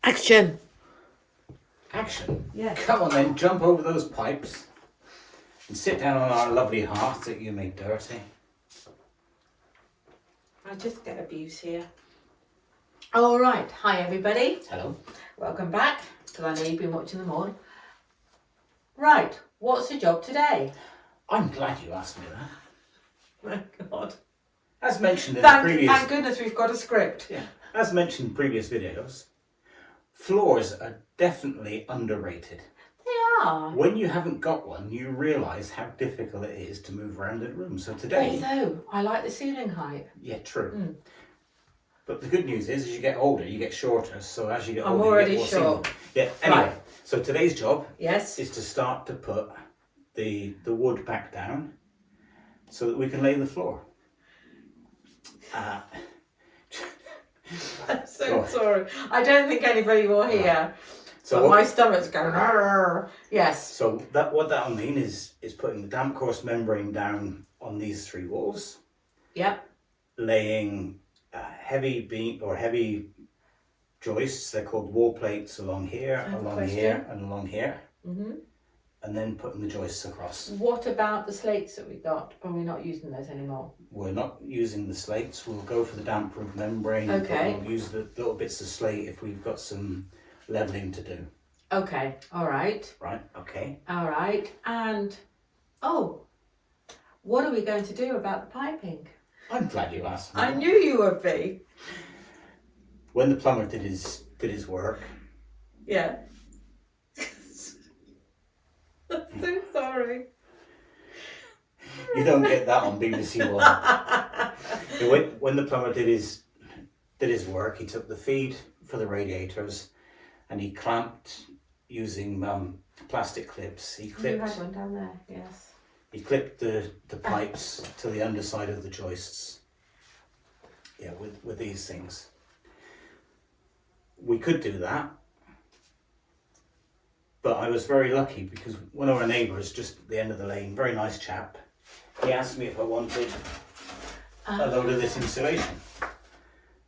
Action! Action? Yeah. Come on then, jump over those pipes and sit down on our lovely hearth that you made dirty. I just get abuse here. All right. Hi, everybody. Hello. Welcome back, because I know you've been watching them all. Right. What's the job today? I'm glad you asked me that. My God. As mentioned in the previous... Thank goodness we've got a script. Yeah. As mentioned in previous videos, floors are definitely underrated. They are. When you haven't got one, you realise how difficult it is to move around in a room. So today... Although, I like the ceiling height. Yeah, true. But the good news is, as you get older, you get shorter. So as you get older, already you get more short. ceiling. Yeah, anyway. Right. So today's job Yes. is to start to put the wood back down so that we can lay the floor. I'm so sorry. I don't think anybody will hear. So but my stomach's going. Arr. Yes. So what that'll mean is putting the damp course membrane down on these three walls. Yep. Laying heavy joists. They're called wall plates along here, here, and along here. Mhm. And then putting the joists across. What about the slates that we got? Are we not using those anymore? We're not using the slates. We'll go for the damp proof membrane. Okay. But we'll use the little bits of slate if we've got some levelling to do. Okay. All right. Right. Okay. All right. And what are we going to do about the piping? I'm glad you asked me. I knew you would be. When the plumber did his work, Yeah. I'm so sorry. you don't get that on BBC One. When the plumber did his work, he took the feed for the radiators, and he clamped using plastic clips. He You clipped. had one down there. Yes. He clipped the pipes to the underside of the joists. Yeah, with these things. We could do that. But I was very lucky because one of our neighbours just at the end of the lane, very nice chap, he asked me if I wanted a load of this insulation.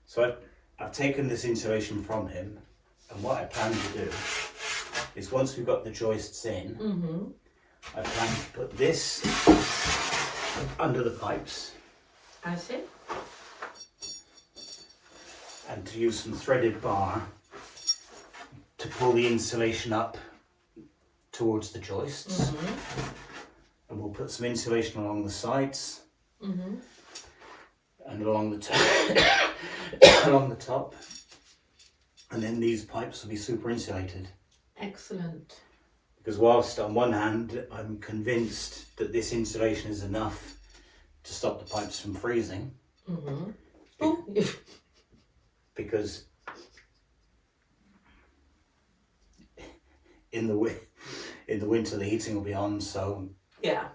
So I've taken this insulation from him, and what I plan to do is once we've got the joists in, I plan to put this under the pipes. I see. And to use some threaded bar to pull the insulation up towards the joists. And we'll put some insulation along the sides and along the along the top. And then these pipes will be super insulated. Excellent. Because whilst on one hand I'm convinced that this insulation is enough to stop the pipes from freezing. Because in the winter the heating will be on, so Yeah.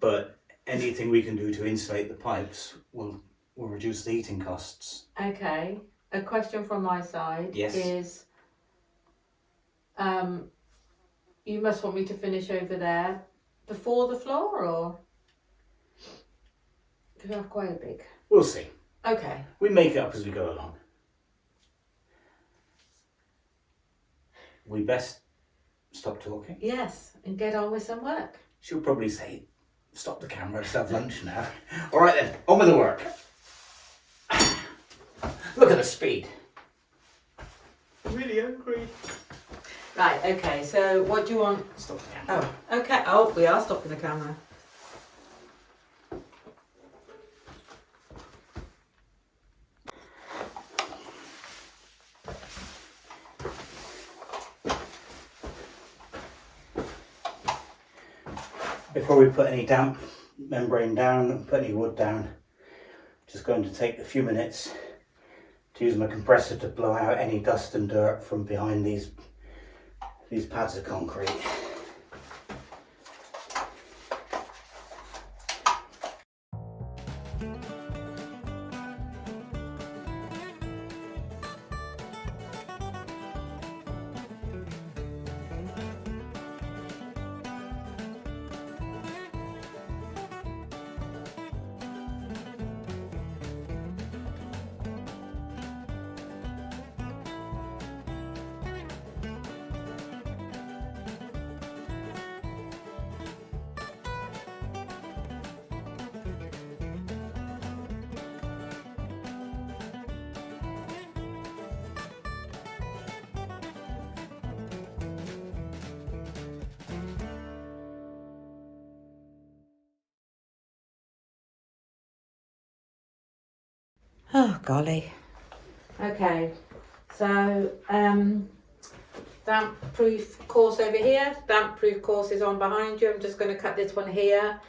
but anything we can do to insulate the pipes will reduce the heating costs. Okay. A question from my side is, you must want me to finish over there before the floor, or? Because we have quite a big. We'll see. Okay. We make it up as we go along. We best stop talking. Yes, and get on with some work. She'll probably say, stop the camera, let's have lunch now. All right then, on with the work. Look at the speed. I'm really hungry. Right, okay, so what do you want? Stop the camera. Oh, okay. Oh, we are stopping the camera. Before we put any damp membrane down and put any wood down, just going to take a few minutes to use my compressor to blow out any dust and dirt from behind these pads of concrete. Oh, golly. Okay, so damp-proof course over here. Damp-proof course is on behind you. I'm just going to cut this one here.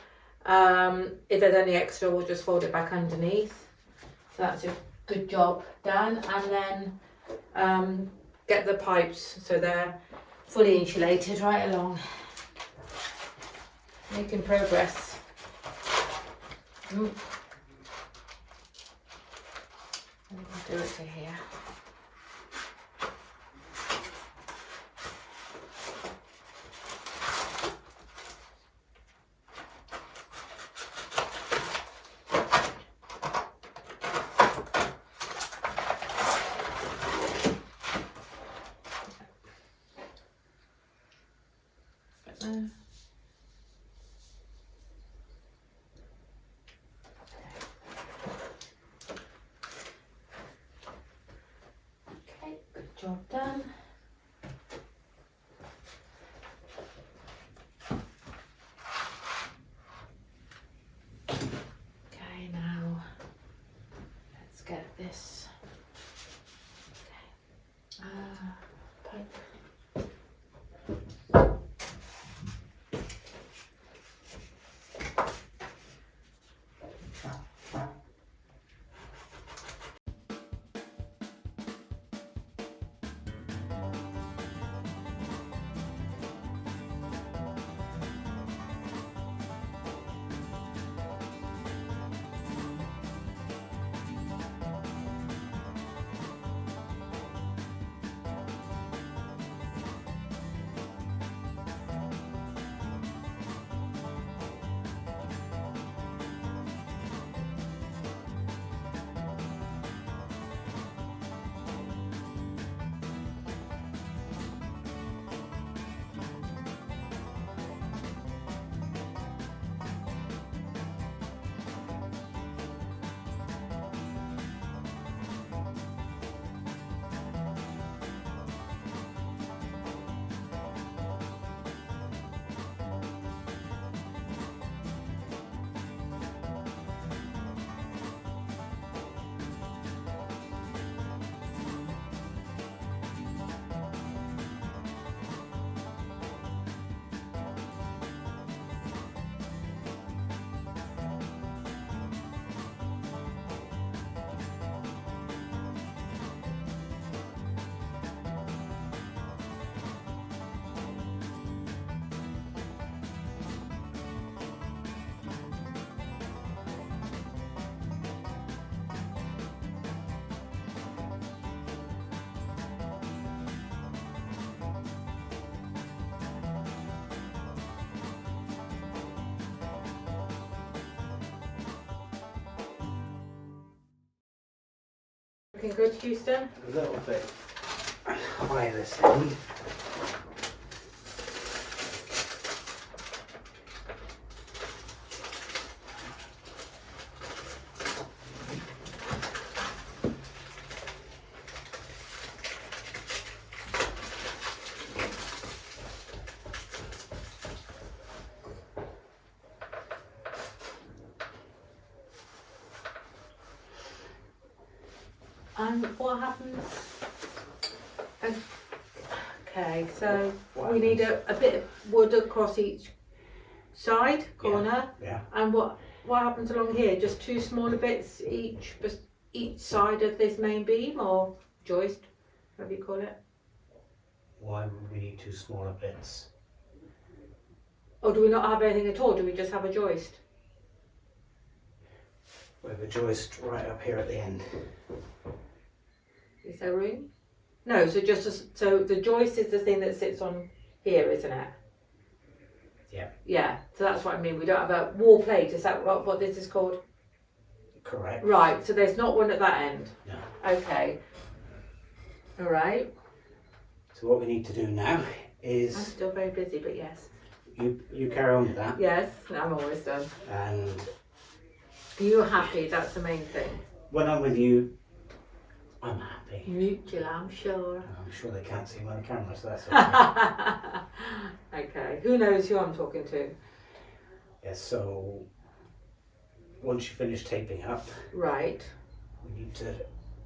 If there's any extra, we'll just fold it back underneath. So that's a good job done. And then get the pipes so they're fully insulated right along. Making progress. Do it to here. Job done. Okay, now let's get this. Okay. Pipe. Looking good, Houston? A little bit high this end. And what happens? Okay, so What we need a bit of wood across each side corner. Yeah. And what happens along here? Just two smaller bits each side of this main beam or joist, whatever you call it. Why would we need two smaller bits? Or do we not have anything at all? Do we just have a joist? We have a joist right up here at the end. Is there room? No, so the joist is the thing that sits on here, isn't it? Yeah. Yeah, so that's what I mean. We don't have a wall plate. Is that what this is called? Correct. Right, so there's not one at that end. No. Okay. All right. So what we need to do now I'm is still very busy, but yes. you carry on with that. Yes, I'm always done. And You're happy, that's the main thing. when I'm with you, I'm happy. Mutual, I'm sure. I'm sure they can't see me on the camera, so that's okay. Okay, who knows who I'm talking to? Yeah, so once you finish taping up, Right. we need to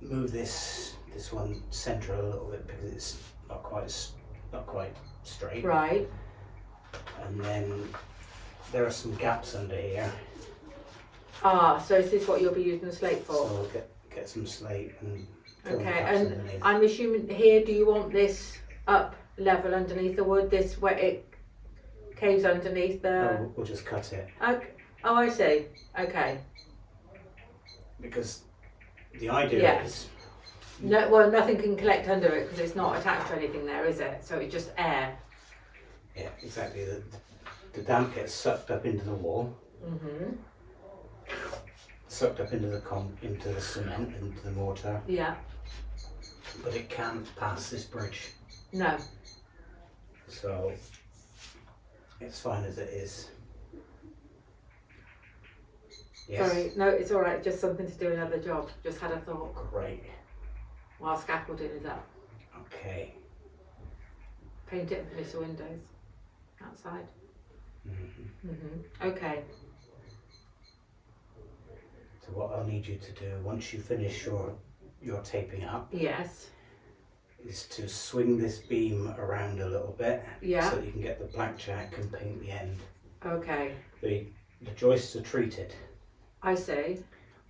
move this one centre a little bit because it's not quite straight. Right. And then there are some gaps under here. Ah, so is this what you'll be using the slate for? So we'll get some slate and fill the Okay, gaps and underneath. I'm assuming here, do you want this up level underneath the wood, this where it caves underneath the... Oh, we'll just cut it. Okay. Oh, I see. Okay. Because the idea Yeah. is... No, well, nothing can collect under it because it's not attached to anything there, is it? So it's just air. Yeah, exactly. The damp gets sucked up into the wall, sucked up into the cement, into the mortar, Yeah. but it can't pass this bridge. No. So it's fine as it is. Yes. Sorry. No, it's all right. Just something to do another job. Just had a thought Great. while scaffolding is up. Okay. Paint it and finish the windows outside. Okay. So what I'll need you to do once you finish your taping up Yes. is to swing this beam around a little bit Yeah. so that you can get the blackjack and paint the end. Okay. The joists are treated. I see.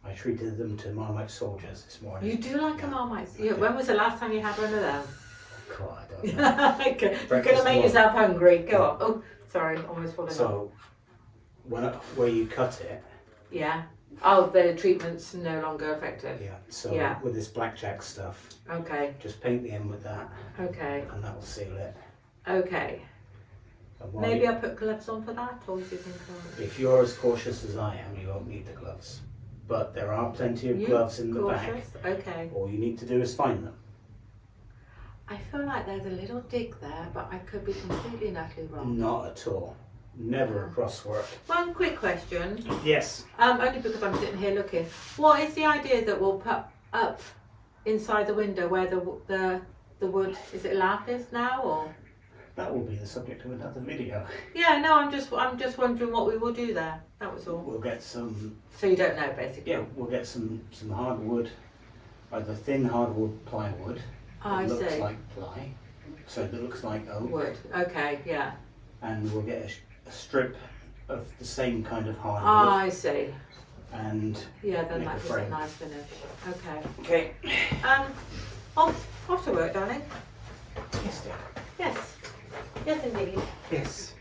I treated them to Marmite soldiers this morning. You do like Yeah. a Marmite. I Yeah. do. When was the last time you had one of them? God, I don't know. Okay. You're Breakfast gonna make one. yourself hungry. Go on. Oh, sorry. Almost falling off. So where you cut it, Yeah. Oh, the treatment's no longer effective. yeah. So Yeah. with this blackjack stuff, Okay. just paint the end with that, Okay. and that will seal it. Okay. And while Maybe you- I'll put gloves on for that, or do you think if you're as cautious as I am, you won't need the gloves. But there are plenty of gloves in the bag. cautious? Okay. All you need to do is find them. I feel like there's a little dig there, but I could be completely and utterly wrong. Not at all. Never a crossword. One quick question, Yes. only because I'm sitting here looking. What is the idea that we'll put up inside the window where the wood, is it lapis now or? That will be the subject of another video. Yeah, no, I'm just wondering what we will do there. That was all. We'll get some. So you don't know basically. Yeah, we'll get some hardwood, either thin hardwood plywood. I that looks see. like ply, so that looks like oak. Wood. Okay, yeah. And we'll get a strip of the same kind of hardwood. I see. And Yeah, then make a that was a frame. nice finish. Okay. okay. Off to work, darling. Yes, dear. Yes. Yes, indeed. Yes.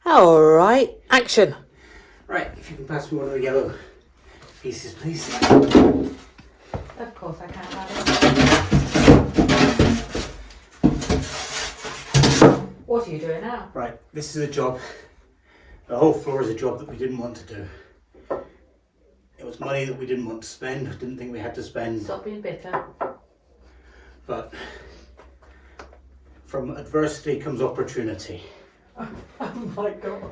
All right, action. Right, if you can pass me one of the yellow pieces, please. Of course I can have it. What are you doing now? Right, this is a job. The whole floor is a job that we didn't want to do. It was money that we didn't want to spend, didn't think we had to spend, Stop being bitter. but from adversity comes opportunity. Oh my god.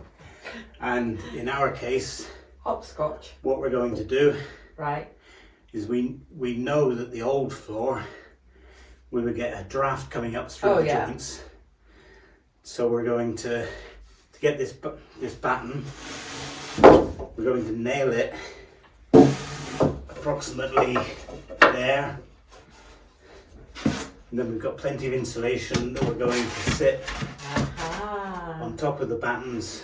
And in our case, Hopscotch. what we're going to do Right. is we know that the old floor, we would get a draft coming up through the joints. So we're going to get this batten, we're going to nail it approximately there. And then we've got plenty of insulation that we're going to sit on top of the battens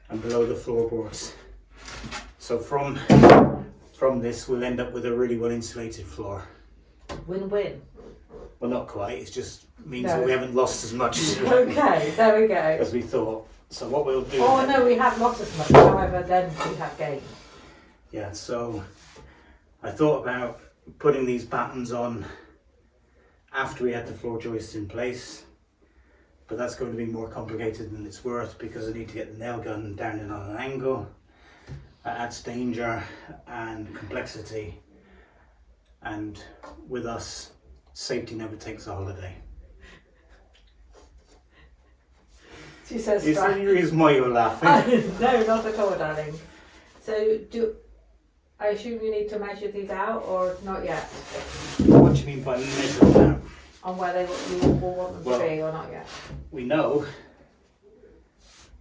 and below the floorboards. So from this we'll end up with a really well insulated floor. Win-win. Well, not quite, it just means that we haven't lost as much as Okay, there we go. as we thought. So what we'll do... Oh no, we have lost as much, however then we have gained. Yeah, so I thought about putting these battens on after we had the floor joists in place, but that's going to be more complicated than it's worth because I need to get the nail gun down in on an angle. That adds danger and complexity, and with us, safety never takes a holiday. She says, Is there any reason why you're laughing? no, not at all, darling. So I assume you need to measure these out or not yet? What do you mean by measuring them? On where you will want them to be or not yet? We know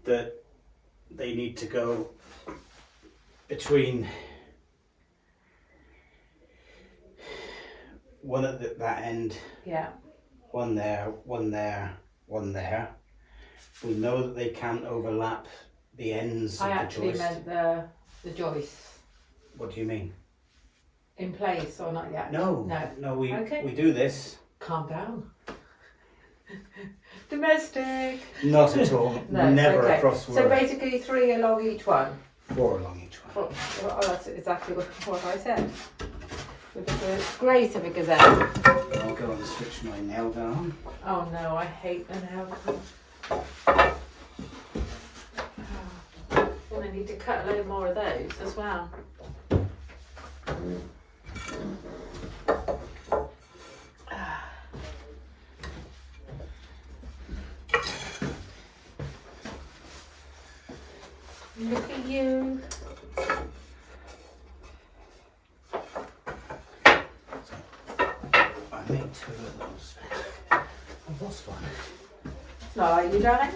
that they need to go between one at that end, one there, one there, one there. We know that they can't overlap the ends of the joist. I actually meant the joists. What do you mean? In place or not yet? No, we do this. Calm down. Domestic. Not at all. No, Never across the So word. basically 3 along each one. 4 along each one. Oh, that's exactly what I said. With the greater because I'll go and switch my nail gun on. Oh no, I hate the nail gun. I need to cut a load more of those as well. Look at you. I made 2 of those. I've lost one. It's not like you, darling.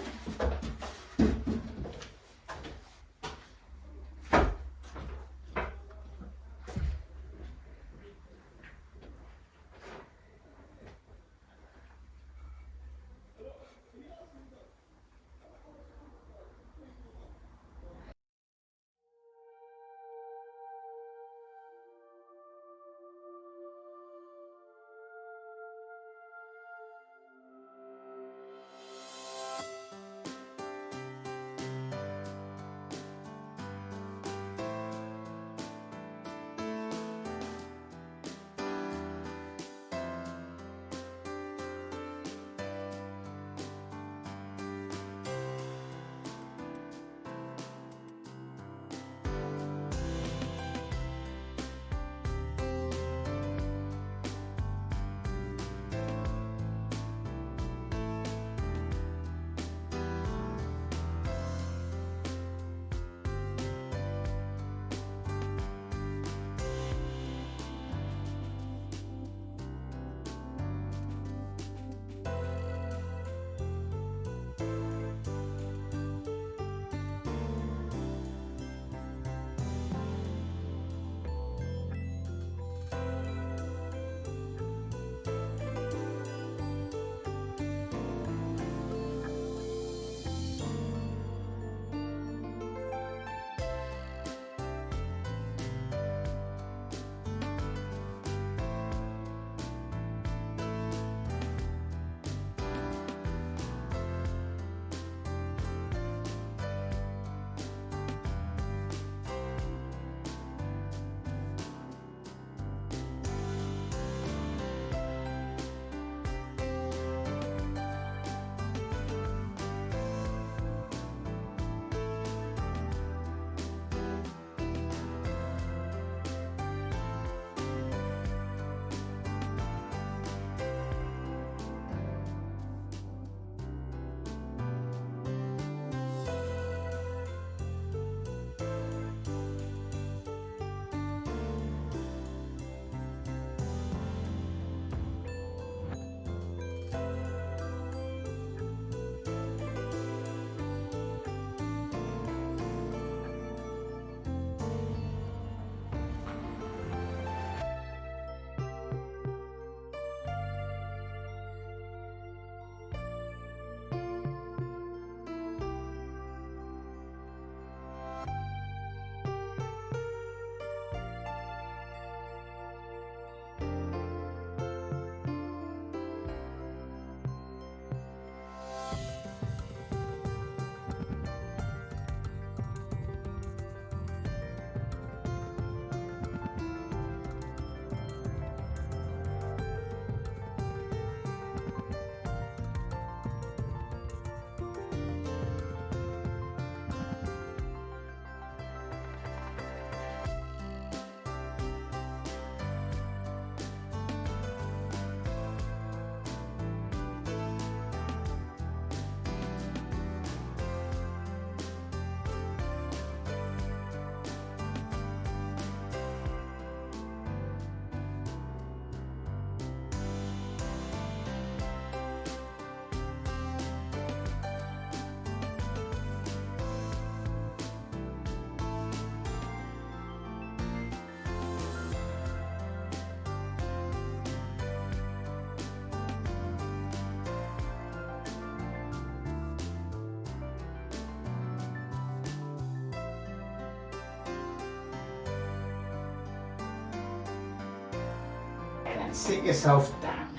and sit yourself down.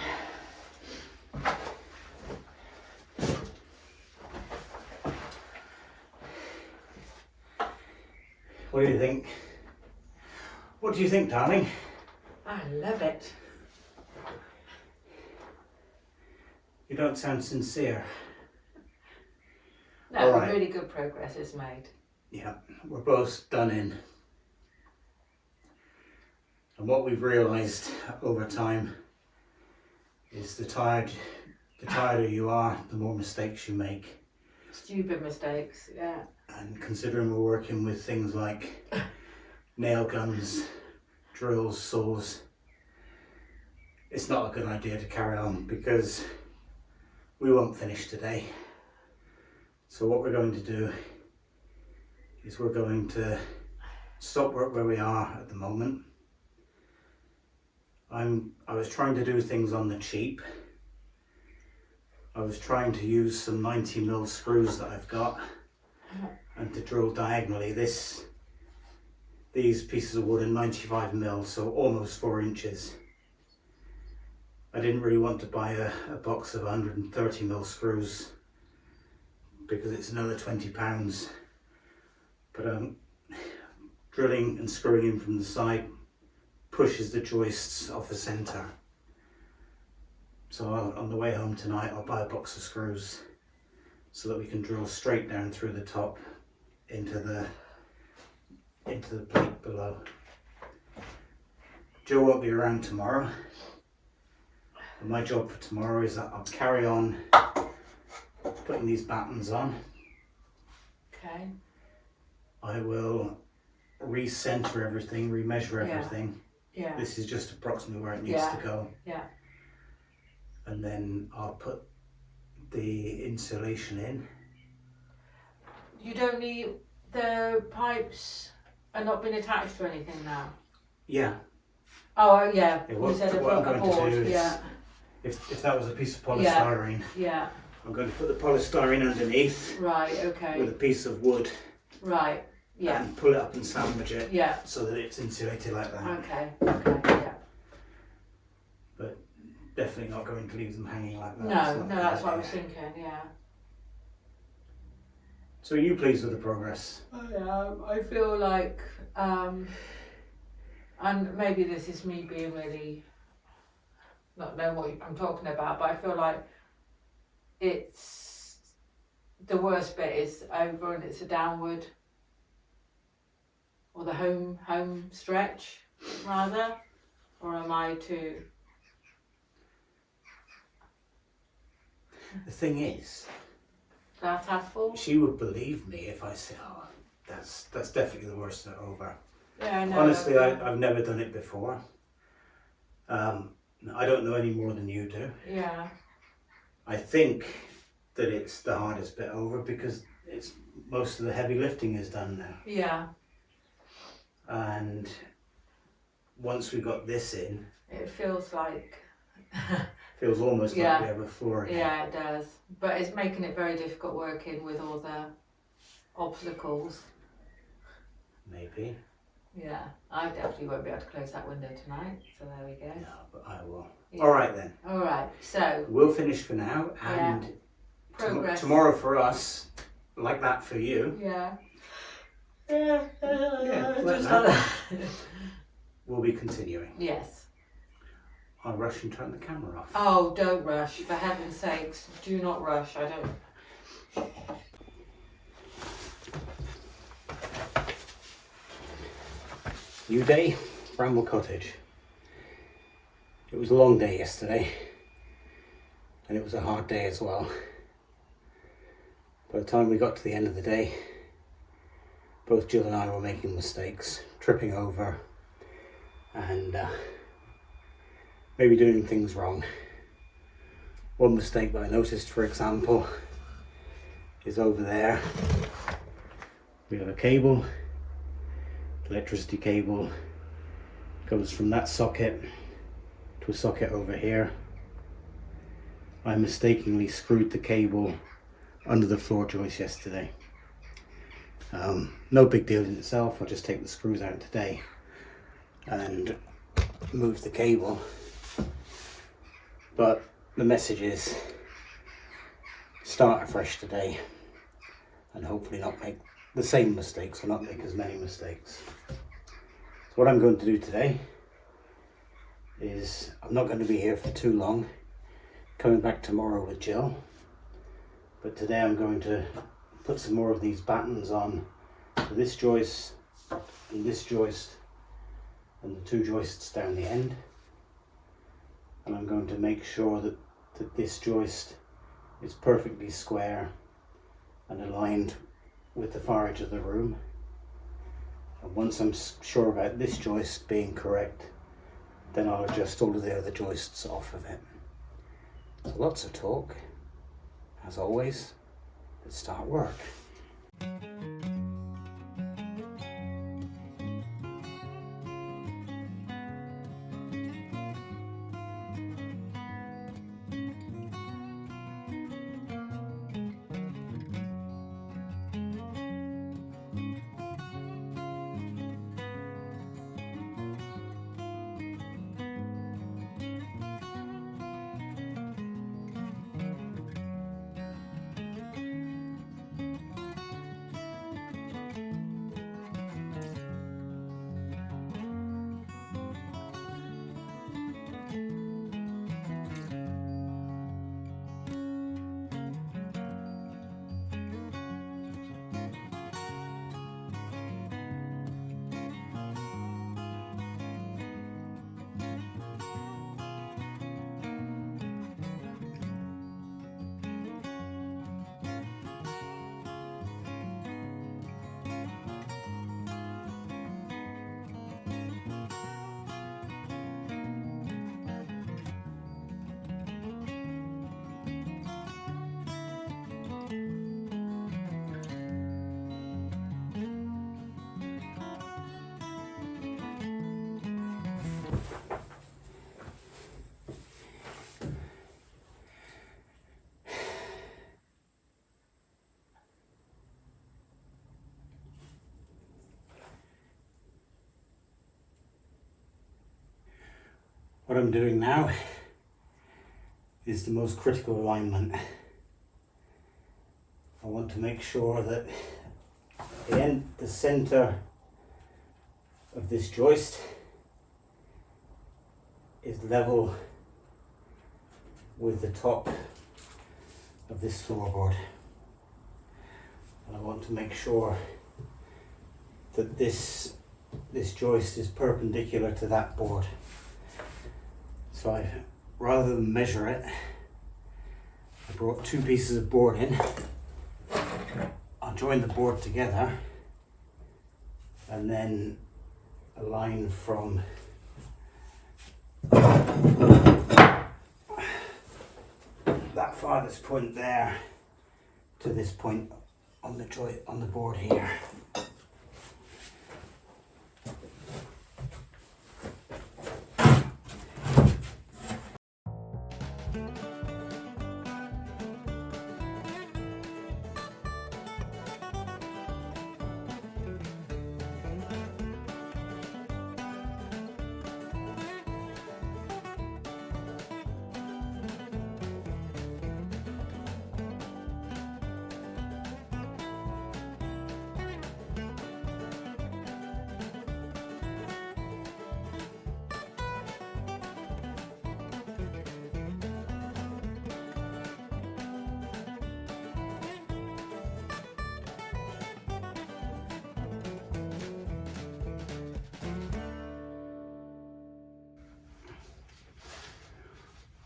What do you think? What do you think, darling? I love it. You don't sound sincere. No, All right. really good progress is made. Yeah, we're both done in. And what we've realised over time is the tireder you are, the more mistakes you make. Stupid mistakes, yeah. And considering we're working with things like nail guns, drills, saws, it's not a good idea to carry on because we won't finish today. So what we're going to do is we're going to stop work where we are at the moment. I was trying to do things on the cheap. I was trying to use some 90mm screws that I've got and to drill diagonally. These pieces of wood are 95mm, so almost 4 inches. I didn't really want to buy a box of 130mm screws because it's another £20. But drilling and screwing in from the side pushes the joists off the centre. So on the way home tonight I'll buy a box of screws so that we can drill straight down through the top into the plate below. Joe won't be around tomorrow. But my job for tomorrow is that I'll carry on putting these battens on. Okay. I will re-centre everything, re-measure everything. Yeah. This is just approximately where it needs to go. Yeah. And then I'll put the insulation in. You don't need, the pipes are not been attached to anything now? Yeah. Oh yeah, Yeah, you said what I'm a going board, to do is, yeah. if that was a piece of polystyrene, Yeah, I'm going to put the polystyrene underneath right, with okay, a piece of wood right, yeah, and pull it up and sandwich it yeah, so that it's insulated like that. okay, yeah. But definitely not going to leave them hanging like that. No, that's what I was thinking, yeah. So are you pleased with the progress? I feel like, and maybe this is me being really, not knowing what I'm talking about, but I feel like it's, the worst bit is over and it's a downward, or the home stretch rather, or am I too? The thing is, Glass half full? she would believe me if I said, oh, that's definitely the worst of it over. Yeah, no. Honestly, I've never done it before. I don't know any more than you do. Yeah. I think that it's the hardest bit over because it's most of the heavy lifting is done now. Yeah. And once we got this in, It feels like. feels almost Yeah. like we have a floor again. Yeah, it does. But it's making it very difficult working with all the obstacles. Maybe. Yeah, I definitely won't be able to close that window tonight, so there we go. No, but I will. Yeah. All right then. All right, so We'll finish for now, and progress. tomorrow for us, like that for you, Yeah. like that, we'll be continuing. Yes. I'll rush and turn the camera off. Oh, don't rush, for heaven's sakes. Do not rush. I don't. New day, Bramble Cottage. It was a long day yesterday, and it was a hard day as well. By the time we got to the end of the day, both Jill and I were making mistakes, tripping over, and maybe doing things wrong. One mistake that I noticed, for example, is over there. We have a cable. Electricity cable goes from that socket to a socket over here. I mistakenly screwed the cable under the floor joist yesterday. No big deal in itself. I'll just take the screws out today and move the cable. But the message is start afresh today and hopefully not make the same mistakes or not make as many mistakes. So what I'm going to do today is, I'm not going to be here for too long, coming back tomorrow with Jill, but today I'm going to put some more of these battens on to this joist and this joist and the two joists down the end, and I'm going to make sure that this joist is perfectly square and aligned with the far edge of the room. And once I'm sure about this joist being correct, then I'll adjust all of the other joists off of it. So lots of talk. As always, let's start work. What I'm doing now is the most critical alignment. I want to make sure that the center of this joist is level with the top of this floorboard. And I want to make sure that this joist is perpendicular to that board. So rather than measure it, I brought two pieces of board in. I'll join the board together and then align from that farthest point there to this point on the board here.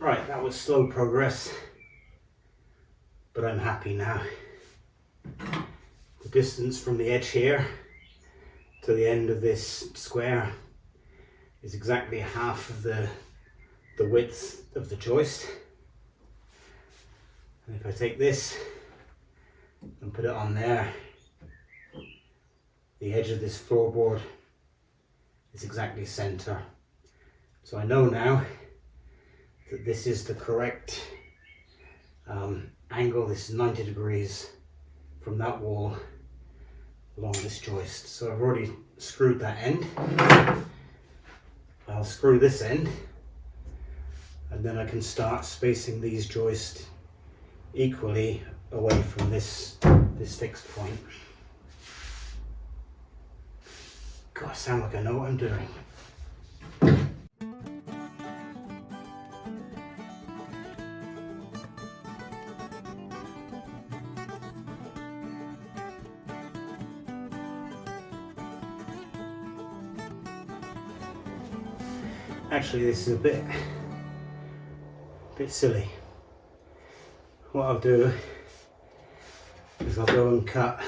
Right, that was slow progress, but I'm happy now. The distance from the edge here to the end of this square is exactly half of the width of the joist. And if I take this and put it on there, the edge of this floorboard is exactly center. So I know now that this is the correct angle. This is 90 degrees from that wall along this joist. So I've already screwed that end. I'll screw this end and then I can start spacing these joists equally away from this fixed point. God, I sound like I know what I'm doing. Actually, this is a bit silly. What I'll do is I'll go and cut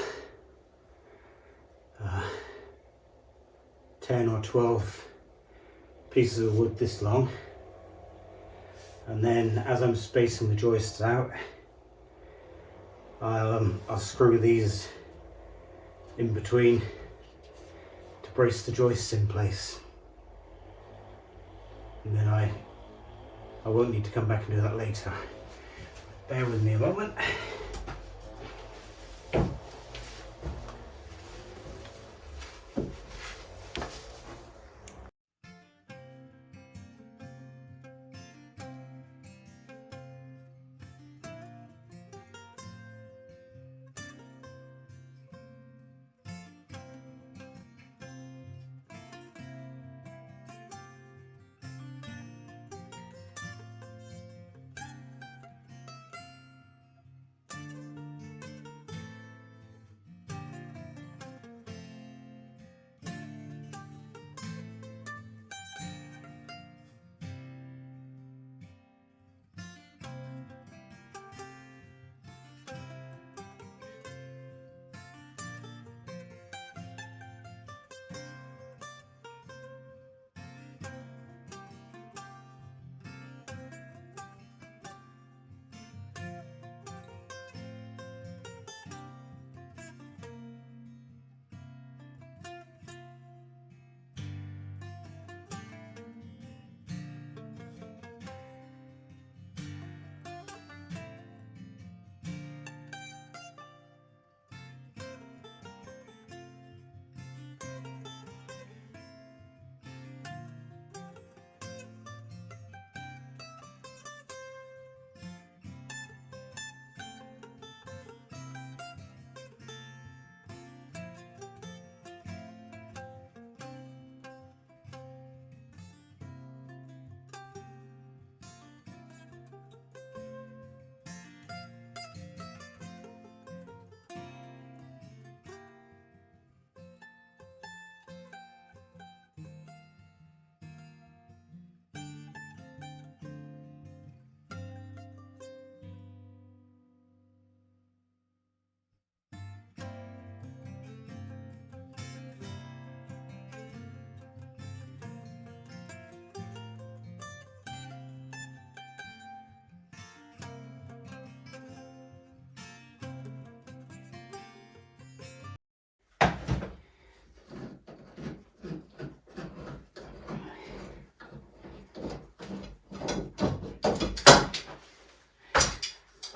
10 or 12 pieces of wood this long, and then as I'm spacing the joists out, I'll screw these in between to brace the joists in place. And then I won't need to come back and do that later. Bear with me a moment.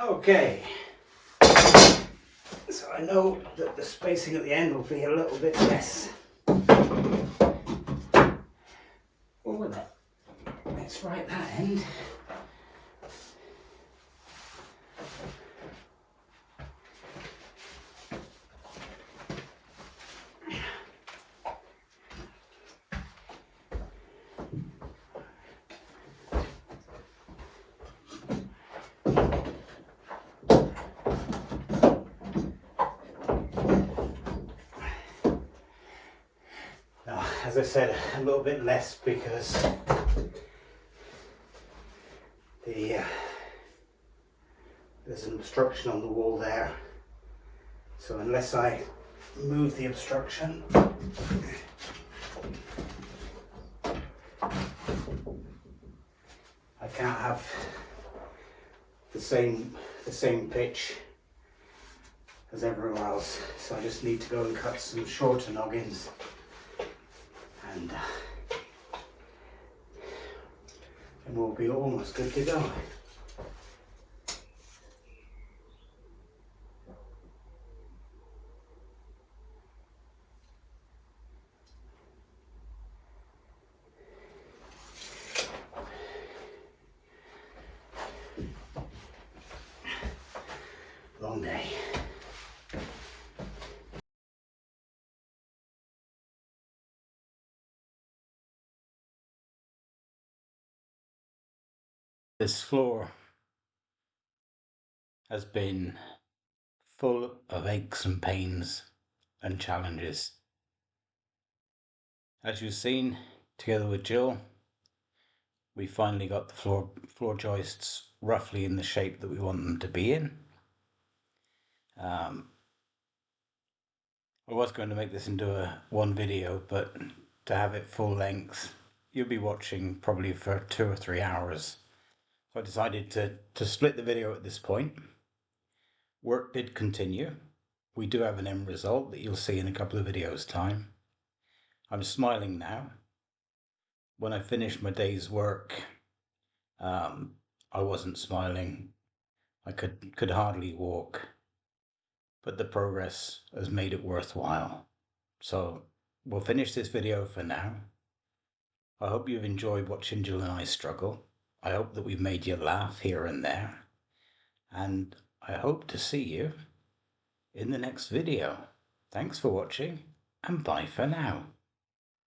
Okay, so I know that the spacing at the end will be a little bit less. What with it? Let's write that end. As I said, a little bit less because there's an obstruction on the wall there. So unless I move the obstruction, I can't have the same pitch as everywhere else. So I just need to go and cut some shorter noggins. And we'll be almost good to go. This floor has been full of aches and pains and challenges. As you've seen, together with Jill, we finally got the floor joists roughly in the shape that we want them to be in. I was going to make this into one video, but to have it full length, you'll be watching probably for 2 or 3 hours. So I decided to split the video at this point. Work did continue. We do have an end result that you'll see in a couple of videos' time. I'm smiling now. When I finished my day's work, I wasn't smiling. I could hardly walk. But the progress has made it worthwhile. So we'll finish this video for now. I hope you've enjoyed watching Jill and I struggle. I hope that we've made you laugh here and there. And I hope to see you in the next video. Thanks for watching, and bye for now.